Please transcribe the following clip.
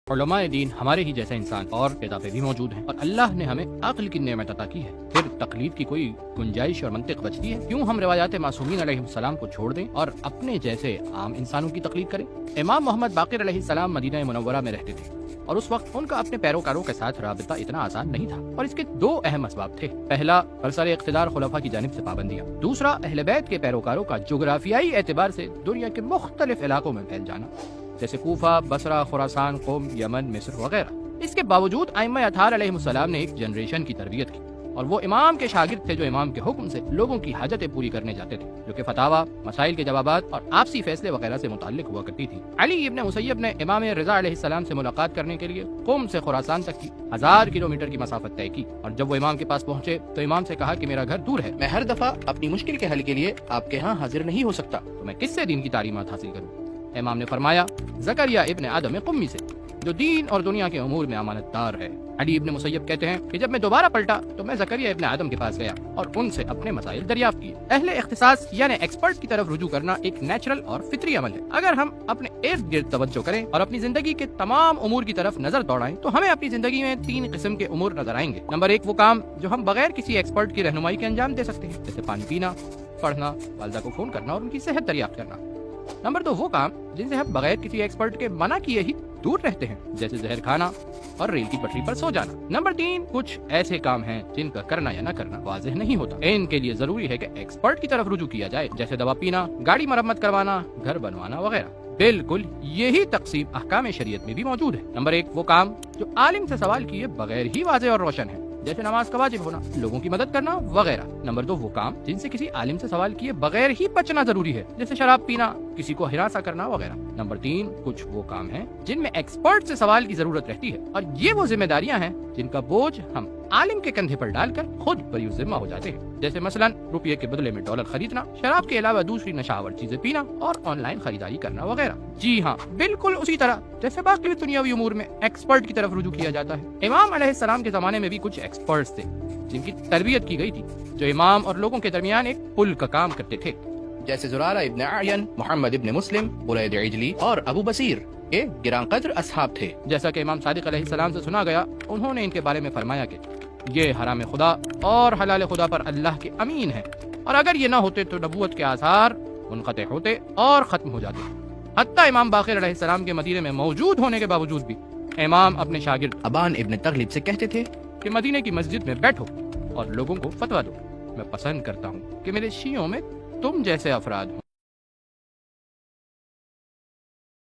علماء دین ہمارے ہی جیسے انسان اور کتابیں بھی موجود ہیں، اور اللہ نے ہمیں عقل کی نعمت عطا کی ہے، پھر تقلید کی کوئی گنجائش اور منطق بچتی ہے؟ کیوں ہم روایات معصومین علیہ السلام کو چھوڑ دیں اور اپنے جیسے عام انسانوں کی تقلید کریں؟ امام محمد باقر علیہ السلام مدینہ منورہ میں رہتے تھے، اور اس وقت ان کا اپنے پیروکاروں کے ساتھ رابطہ اتنا آسان نہیں تھا، اور اس کے دو اہم اسباب تھے۔ پہلا، برسر اقتدار خلفاء کی جانب سے پابندیاں، دوسرا، اہل بیت کے پیروکاروں کا جغرافیائی اعتبار سے دنیا کے مختلف علاقوں میں پھیل جانا، جیسے کوفہ، بصرہ، خراسان، قم، یمن، مصر وغیرہ۔ اس کے باوجود ائمہ اطہار علیہ السلام نے ایک جنریشن کی تربیت کی، اور وہ امام کے شاگرد تھے جو امام کے حکم سے لوگوں کی حاجتیں پوری کرنے جاتے تھے، جو کہ فتاوی، مسائل کے جوابات اور آپسی فیصلے وغیرہ سے متعلق ہوا کرتی تھی۔ علی ابن مسیب نے امام رضا علیہ السلام سے ملاقات کرنے کے لیے قم سے خراسان تک کی 1000 کلومیٹر کی مسافت طے کی، اور جب وہ امام کے پاس پہنچے تو امام سے کہا کہ میرا گھر دور ہے، میں ہر دفعہ اپنی مشکل کے حل کے لیے آپ کے ہاں حاضر نہیں ہو سکتا، تو میں کس سے دین کی تعلیمات حاصل کروں؟ امام نے فرمایا، زکریا ابن آدم قمی سے، جو دین اور دنیا کے امور میں امانت دار ہے۔ علی ابن مسیب کہتے ہیں کہ جب میں دوبارہ پلٹا تو میں زکریا ابن آدم کے پاس گیا اور ان سے اپنے مسائل دریافت کیے۔ اہل اختصاص یعنی ایکسپرٹ کی طرف رجوع کرنا ایک نیچرل اور فطری عمل ہے۔ اگر ہم اپنے ارد گرد توجہ کریں اور اپنی زندگی کے تمام امور کی طرف نظر دوڑائیں تو ہمیں اپنی زندگی میں 3 قسم کے امور نظر آئیں گے۔ نمبر 1، وہ کام جو ہم بغیر کسی ایکسپرٹ کی رہنمائی کے انجام دے سکتے ہیں، جیسے پانی پینا، پڑھنا، والدہ کو فون کرنا اور ان کی صحت دریافت کرنا۔ نمبر 2، وہ کام جن سے ہم بغیر کسی ایکسپرٹ کے منع کیے ہی دور رہتے ہیں، جیسے زہر کھانا اور ریل کی پٹری پر سو جانا۔ نمبر 3، کچھ ایسے کام ہیں جن کا کرنا یا نہ کرنا واضح نہیں ہوتا، ان کے لیے ضروری ہے کہ ایکسپرٹ کی طرف رجوع کیا جائے، جیسے دوا پینا، گاڑی مرمت کروانا، گھر بنوانا وغیرہ۔ بالکل یہی تقسیم احکام شریعت میں بھی موجود ہے۔ نمبر 1، وہ کام جو عالم سے سوال کیے بغیر ہی واضح اور روشن ہے، جیسے نماز کا واجب ہونا، لوگوں کی مدد کرنا وغیرہ۔ نمبر 2، وہ کام جن سے کسی عالم سے سوال کیے بغیر ہی بچنا ضروری ہے، جیسے شراب پینا، کسی کو ہراساں کرنا وغیرہ۔ نمبر 3، کچھ وہ کام ہیں جن میں ایکسپرٹ سے سوال کی ضرورت رہتی ہے، اور یہ وہ ذمہ داریاں ہیں جن کا بوجھ ہم عالم کے کندھے پر ڈال کر خود بری ذمہ ہو جاتے ہیں، جیسے مثلا روپیے کے بدلے میں ڈالر خریدنا، شراب کے علاوہ دوسری نشاور چیزیں پینا اور آن لائن خریداری کرنا وغیرہ۔ جی ہاں، بالکل اسی طرح جیسے باقی دنیاوی امور میں ایکسپرٹ کی طرف رجوع کیا جاتا ہے۔ امام علیہ السلام کے زمانے میں بھی کچھ ایکسپرٹس تھے جن کی تربیت کی گئی تھی، جو امام اور لوگوں کے درمیان ایک پل کا کام کرتے تھے، جیسے زرارہ ابن اعین، محمد ابن مسلم، برید عجلی اور ابو بصیر کے گراں قدر اصحاب تھے۔ جیسا کہ امام صادق علیہ السلام سے سنا گیا، انہوں نے ان کے بارے میں فرمایا کہ یہ حرام خدا اور حلال خدا پر اللہ کے امین ہیں، اور اگر یہ نہ ہوتے تو نبوت کے آثار منقطع ہوتے اور ختم ہو جاتے۔ حتیٰ امام باقر علیہ السلام کے مدینے میں موجود ہونے کے باوجود بھی امام اپنے شاگرد ابان ابن تغلب سے کہتے تھے کہ مدینے کی مسجد میں بیٹھو اور لوگوں کو فتویٰ دو، میں پسند کرتا ہوں کہ میرے شیعوں میں تم جیسے افراد ہوں۔